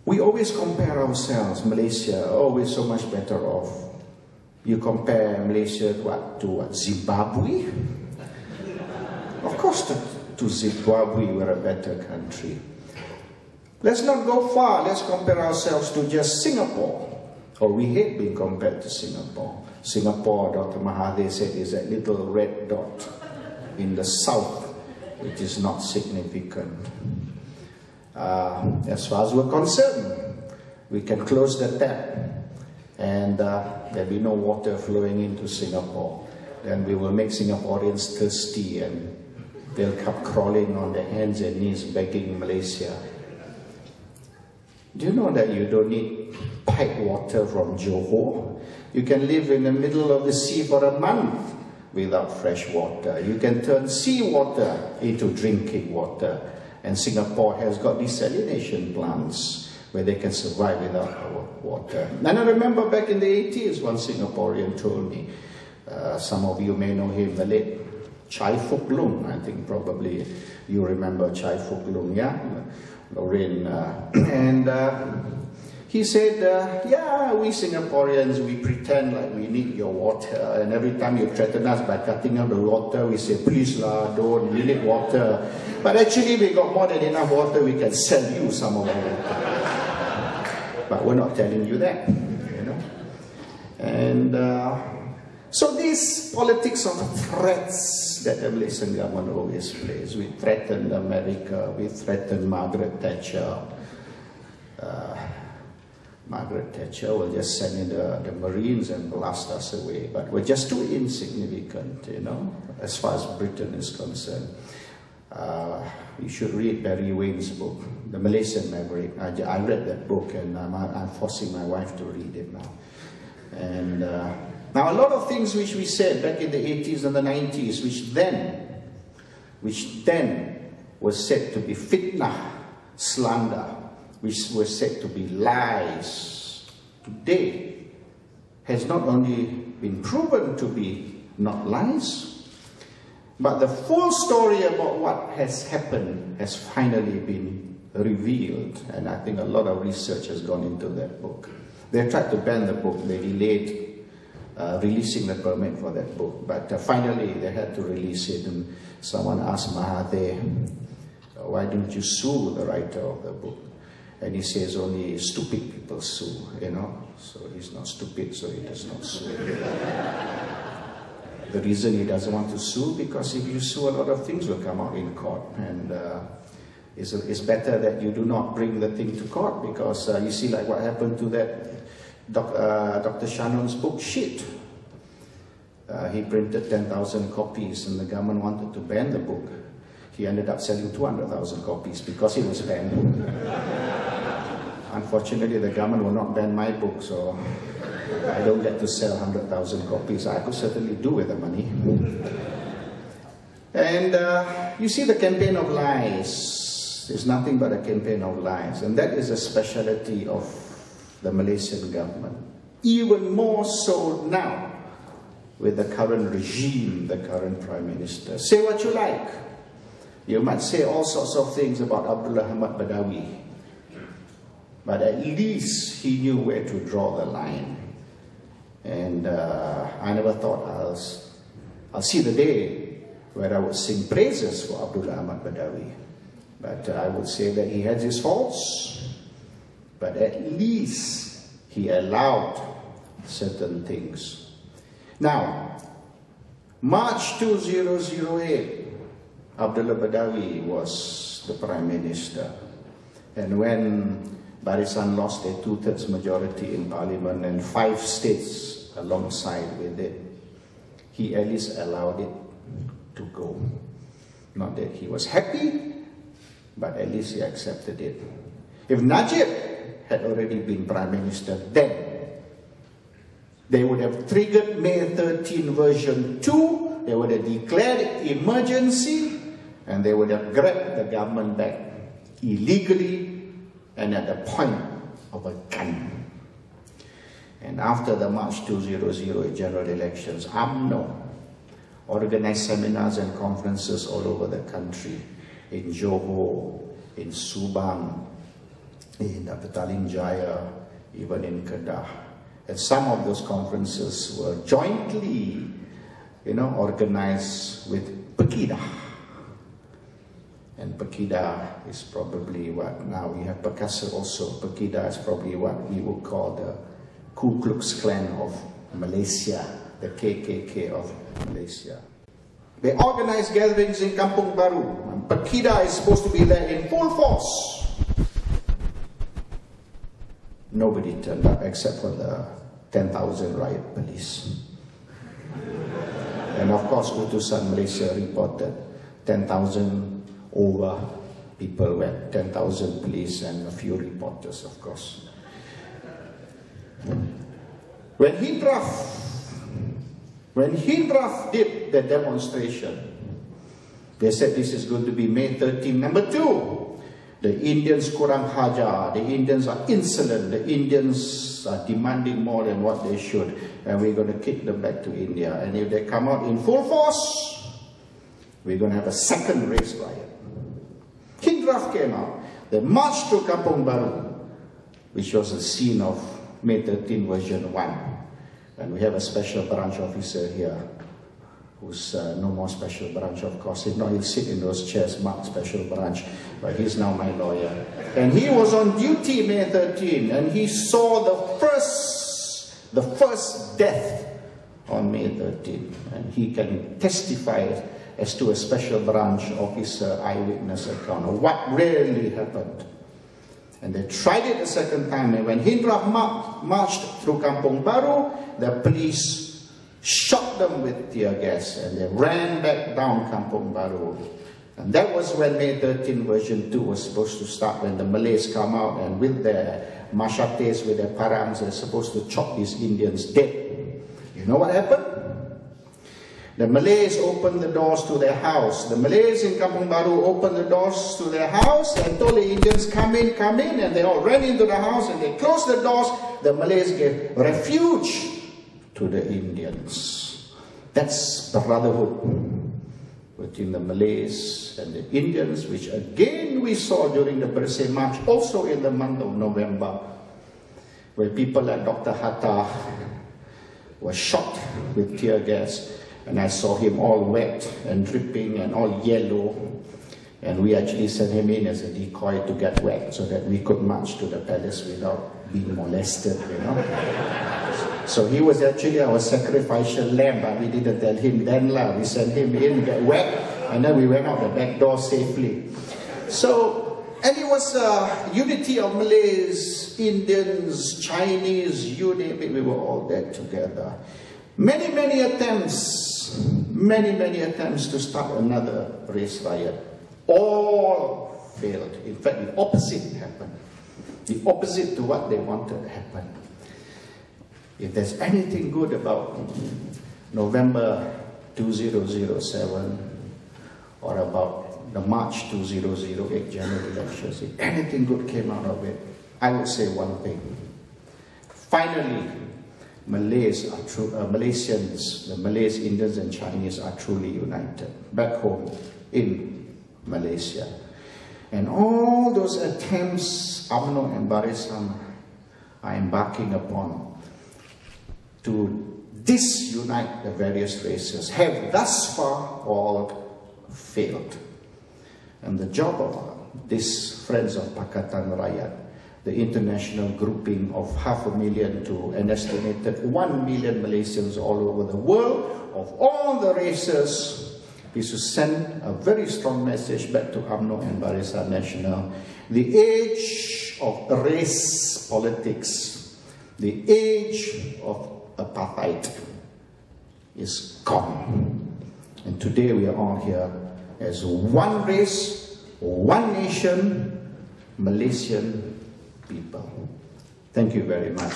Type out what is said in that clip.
We always compare ourselves, Malaysia, always so much better off. You compare Malaysia to Zimbabwe? Of course, to Zimbabwe, we're a better country. Let's not go far. Let's compare ourselves to just Singapore. We hate being compared to Singapore. Singapore, Dr. Mahathir said, is that little red dot in the south, which is not significant. As far as we're concerned, we can close the tap and there'll be no water flowing into Singapore. Then we will make Singaporeans thirsty and they'll come crawling on their hands and knees begging Malaysia. Do you know that you don't need piped water from Johor? You can live in the middle of the sea for a month without fresh water. You can turn seawater into drinking water. And Singapore has got desalination plants where they can survive without water. And I remember back in the 80s, one Singaporean told me, some of you may know him, the late Chai Fook Lung. I think probably you remember Chai Fook Lung, yeah? Lorraine. He said, yeah, we Singaporeans, we pretend like we need your water. And every time you threaten us by cutting out the water, we say, please lah, don't, we need water. But actually, we got more than enough water, we can sell you some of our water. But we're not telling you that, you know. And so these politics of threats that the Malaysian government always plays. We threatened America, we threatened Margaret Thatcher. Margaret Thatcher will just send in the Marines and blast us away. But we're just too insignificant, you know, as far as Britain is concerned. You should read Barry Wayne's book, The Malaysian Maverick. I read that book and I'm forcing my wife to read it now. And now a lot of things which we said back in the 80s and the 90s, which then was said to be fitnah, slander, which were said to be lies, today has not only been proven to be not lies, but the full story about what has happened has finally been revealed. And I think a lot of research has gone into that book. They tried to ban the book. They delayed releasing the permit for that book. But finally, they had to release it. And someone asked Mahathir, why didn't you sue the writer of the book? And he says only stupid people sue, you know. So he's not stupid, so he does not sue. The reason he doesn't want to sue, because if you sue, a lot of things will come out in court. And it's better that you do not bring the thing to court, because you see like what happened to that Dr. Shannon's book, Shit. He printed 10,000 copies and the government wanted to ban the book. He ended up selling 200,000 copies because it was banned. Unfortunately, the government will not ban my book, so I don't get to sell 100,000 copies. I could certainly do with the money. And you see the campaign of lies is nothing but a campaign of lies. And that is a specialty of the Malaysian government. Even more so now with the current regime, the current Prime Minister. Say what you like. You might say all sorts of things about Abdullah Ahmad Badawi. But at least he knew where to draw the line. And I never thought I'll see the day where I would sing praises for Abdullah Ahmad Badawi. But I would say that he had his faults. But at least he allowed certain things. Now, March 2008, Abdullah Badawi was the Prime Minister. And when Barisan lost their 2/3 majority in Parliament and 5 states alongside with it, he at least allowed it to go. Not that he was happy, but at least he accepted it. If Najib had already been Prime Minister then, they would have triggered May 13 version 2, they would have declared emergency, and they would have grabbed the government back illegally and at the point of a gun. And after the March 2008 general elections, UMNO organized seminars and conferences all over the country, in Johor, in Subang, in Petaling Jaya, even in Kedah. And some of those conferences were jointly, organized with Pekida. And Pekida is probably what, now we have Perkasa also. Pekida is probably what we would call the Ku Klux Klan of Malaysia, the KKK of Malaysia. They organized gatherings in Kampung Baru, and Pekida is supposed to be there in full force. Nobody turned up except for the 10,000 riot police. And of course, Utusan Malaysia reported 10,000 over people went, 10,000 police and a few reporters, of course. When Hindraf did the demonstration, they said this is going to be May 13. Number 2, the Indians kurang hajar, the Indians are insolent, the Indians are demanding more than what they should, and we're going to kick them back to India. And if they come out in full force, we're going to have a second race riot. Hindraf came out. They marched to Kampung Baru, which was the scene of May 13 version 1. And we have a special branch officer here, who's no more special branch, of course. If not, he'll sit in those chairs, marked special branch. But he's now my lawyer. And he was on duty May 13, and he saw the first death on May 13. And he can testify as to a special branch officer eyewitness account of what really happened. And they tried it a second time, and when Hindraf marched through Kampung Baru, the police shot them with tear gas, and they ran back down Kampung Baru. And that was when May 13 version 2 was supposed to start, when the Malays come out and with their machetes, with their parangs, they're supposed to chop these Indians dead. You know what happened? The Malays opened the doors to their house. The Malays in Kampung Baru opened the doors to their house and told the Indians, come in, and they all ran into the house and they closed the doors. The Malays gave refuge to the Indians. That's the brotherhood between the Malays and the Indians, which again we saw during the Bersih March, also in the month of November, where people like Dr. Hatta were shot with tear gas. And I saw him all wet and dripping and all yellow. And we actually sent him in as a decoy to get wet so that we could march to the palace without being molested, So he was actually our sacrificial lamb, but we didn't tell him then. We sent him in, get wet, and then we went out the back door safely. So, and it was a unity of Malays, Indians, Chinese, you name it, we were all there together. Many attempts to start another race riot. All failed. In fact, the opposite happened. The opposite to what they wanted happened. If there's anything good about November 2007 or about the March 2008 general elections, if anything good came out of it, I would say one thing. Finally, Malaysians, the Malays, Indians and Chinese are truly united back home in Malaysia. And all those attempts UMNO and Barisan are embarking upon to disunite the various races have thus far all failed. And the job of these friends of Pakatan Rakyat, the international grouping of 500,000 to an estimated 1 million Malaysians all over the world, of all the races, is to send a very strong message back to UMNO and Barisan Nasional. The age of race politics, the age of apartheid is gone. And today we are all here as one race, one nation, Malaysian people. Thank you very much.